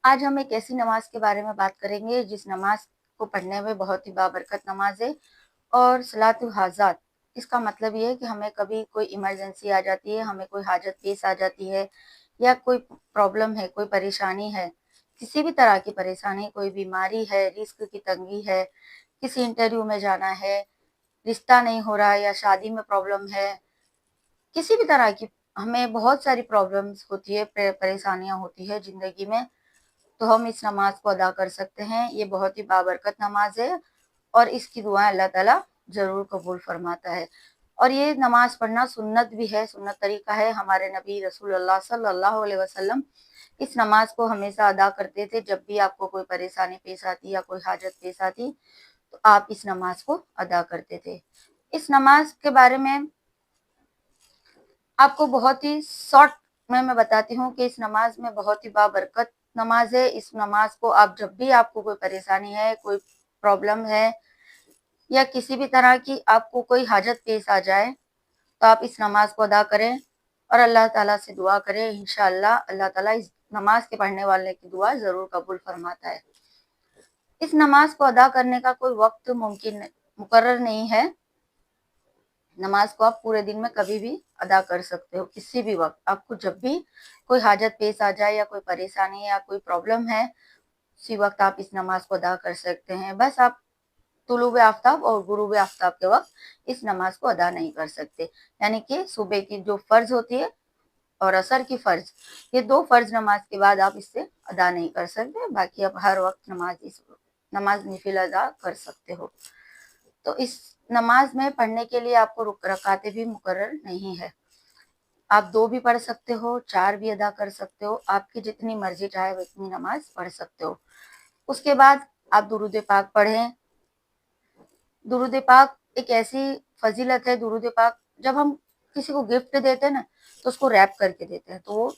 आज हम एक ऐसी नमाज के बारे में बात करेंगे जिस नमाज को पढ़ने में बहुत ही बाबरकत नमाज है और सलातुल हाजात। इसका मतलब ये है कि हमें कभी कोई इमरजेंसी आ जाती है, हमें कोई हाजत पेश आ जाती है या कोई प्रॉब्लम है, कोई परेशानी है, किसी भी तरह की परेशानी, कोई बीमारी है, रिस्क की तंगी है, किसी इंटरव्यू में जाना है, रिश्ता नहीं हो रहा है या शादी में प्रॉब्लम है, किसी भी तरह की हमें बहुत सारी प्रॉब्लम्स होती है, परेशानियां होती है जिंदगी में, तो हम इस नमाज को अदा कर सकते हैं। ये बहुत ही बाबरकत नमाज है और इसकी दुआएं अल्लाह ताला जरूर कबूल फरमाता है। और ये नमाज पढ़ना सुन्नत भी है, सुन्नत तरीका है। हमारे नबी रसूलुल्लाह सल्लल्लाहु अलैहि वसल्लम इस नमाज को हमेशा अदा करते थे। जब भी आपको कोई परेशानी पेश आती या कोई हाजत पेश आती तो आप इस नमाज को अदा करते थे। इस नमाज के बारे में आपको बहुत ही शॉर्ट में मैं बताती हूँ कि इस नमाज में बहुत ही बाबरकत नमाज है। इस नमाज को आप जब भी आपको कोई परेशानी है, कोई प्रॉब्लम है या किसी भी तरह की आपको कोई हाजत पेश आ जाए तो आप इस नमाज को अदा करें और अल्लाह ताला से दुआ करें। इंशाअल्लाह अल्लाह ताला इस नमाज के पढ़ने वाले की दुआ जरूर कबूल फरमाता है। इस नमाज को अदा करने का कोई वक्त मुकर्रर नहीं है। नमाज को आप पूरे दिन में कभी भी अदा कर सकते हो, किसी भी वक्त। आपको जब भी कोई हाजत पेश आ जाए या कोई परेशानी या कोई प्रॉब्लम है, उसी वक्त आप इस नमाज को अदा कर सकते हैं। बस आप तुलूब आफ्ताब और गुरूब आफ्ताब के वक्त इस नमाज को अदा नहीं कर सकते, यानी कि सुबह की जो फर्ज होती है और असर की फर्ज, ये दो फर्ज नमाज के बाद आप इससे अदा नहीं कर सकते। बाकी आप हर वक्त नमाज नफिल अदा कर सकते हो। तो इस नमाज में पढ़ने के लिए आपको रकातें भी मुकर्रर नहीं है। आप 2 भी पढ़ सकते हो, 4 भी अदा कर सकते हो, आपकी जितनी मर्जी चाहे उतनी नमाज पढ़ सकते हो। उसके बाद आप दुरूद पाक पढ़ें। दुरूद पाक एक ऐसी फजीलत है। दुरूद पाक जब हम किसी को गिफ्ट देते हैं ना, तो उसको रैप करके देते हैं, तो वो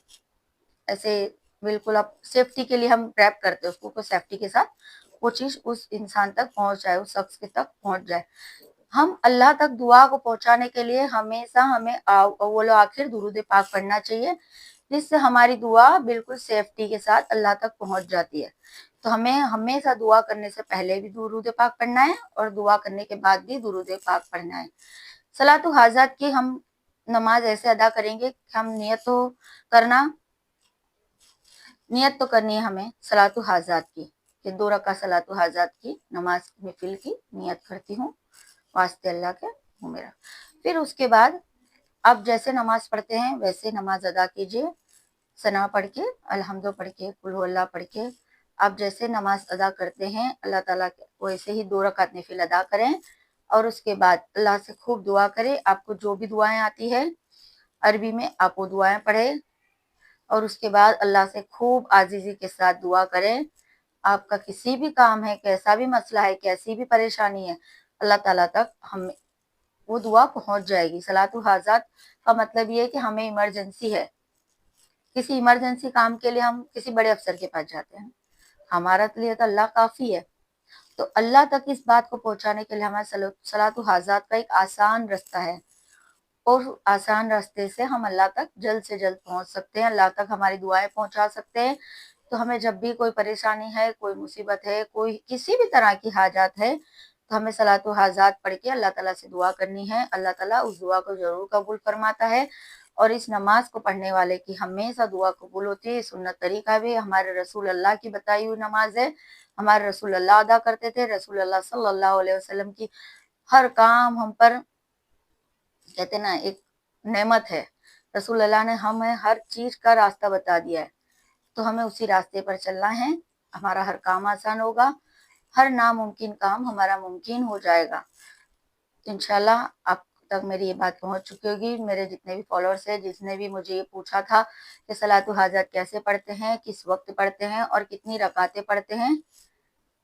ऐसे बिल्कुल आप सेफ्टी के लिए हम रैप करते हैं उसको, सेफ्टी के साथ वो चीज उस इंसान तक पहुंच जाए, उस शख्स के तक पहुंच जाए। हम अल्लाह तक दुआ को पहुंचाने के लिए हमेशा हमें अव्वल आखिर दुरूद पाक पढ़ना चाहिए, जिससे हमारी दुआ बिल्कुल सेफ्टी के साथ अल्लाह तक पहुंच जाती है। तो हमें हमेशा दुआ करने से पहले भी दुरूद पाक पढ़ना है और दुआ करने के बाद भी दुरूद पाक पढ़ना है। सलातु हाजात की हम नमाज ऐसे अदा करेंगे कि हम नियत तो करनी है हमें सलातु हाजात की, कि 2 रकात सलातु हाजात की नमाज नफिल की नियत करती हूँ, वास्ते अल्लाह के हूँ मेरा। फिर उसके बाद आप जैसे नमाज पढ़ते हैं वैसे नमाज अदा कीजिए। सना पढ़ के, अल्हम्दु पढ़ के, कुल हु अल्लाह पढ़ के, आप जैसे नमाज अदा करते हैं अल्लाह ताला के वैसे ही 2 रकात नफिल अदा करें। और उसके बाद अल्लाह से खूब दुआ करें। आपको जो भी दुआएं आती है अरबी में आप वो दुआएं पढ़े और उसके बाद अल्लाह से खूब आजीजी के साथ दुआ करें। आपका किसी भी काम है, कैसा भी मसला है, कैसी भी परेशानी है, अल्लाह ताला तक हम वो दुआ पहुंच जाएगी। सलातु हाजात का मतलब ये है कि हमें इमरजेंसी है, किसी इमरजेंसी काम के लिए हम किसी बड़े अफसर के पास जाते हैं, हमारा लिए तो अल्लाह काफी है। तो अल्लाह तक इस बात को पहुंचाने के लिए हमारे सलातु हाजात का एक आसान रास्ता है और आसान रास्ते से हम अल्लाह तक जल्द से जल्द पहुंच सकते हैं, अल्लाह तक हमारी दुआएं पहुंचा सकते हैं। तो हमें जब भी कोई परेशानी है, कोई मुसीबत है, कोई किसी भी तरह की हाजात है, तो हमें सलातु हाजात पढ़ के अल्लाह ताला से दुआ करनी है। अल्लाह ताला उस दुआ को जरूर कबूल फरमाता है और इस नमाज को पढ़ने वाले की हमेशा दुआ कबूल होती है। सुन्नत तरीका भी हमारे रसूल अल्लाह की बताई हुई नमाज है। हमारे रसूल अल्लाह अदा करते थे। रसूल अल्लाह सल्लल्लाहु अलैहि वसल्लम की हर काम हम पर, कहते ना, एक नेमत है। रसूल अल्लाह ने हमें हर चीज का रास्ता बता दिया है, तो हमें उसी रास्ते पर चलना है। हमारा हर काम आसान होगा, हर नामुमकिन काम हमारा मुमकिन हो जाएगा। इंशाल्लाह आप तक मेरी ये बात पहुंच चुकी होगी। मेरे जितने भी फॉलोअर्स हैं, जिसने भी मुझे ये पूछा था कि सलातु हाजात कैसे पढ़ते हैं, किस वक्त पढ़ते हैं और कितनी रकातें पढ़ते हैं,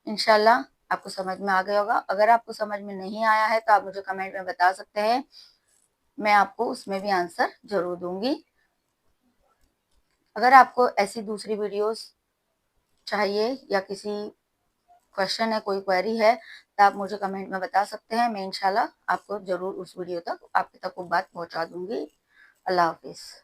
इंशाल्लाह आपको समझ में आ गया होगा। अगर आपको समझ में नहीं आया है तो आप मुझे कमेंट में बता सकते हैं, मैं आपको उसमें भी आंसर जरूर दूंगी। अगर आपको ऐसी दूसरी वीडियोस चाहिए या किसी क्वेश्चन है, कोई क्वेरी है, तो आप मुझे कमेंट में बता सकते हैं। मैं इंशाल्लाह आपको जरूर उस वीडियो तक आपके तक वो बात पहुंचा दूंगी। अल्लाह हाफिज।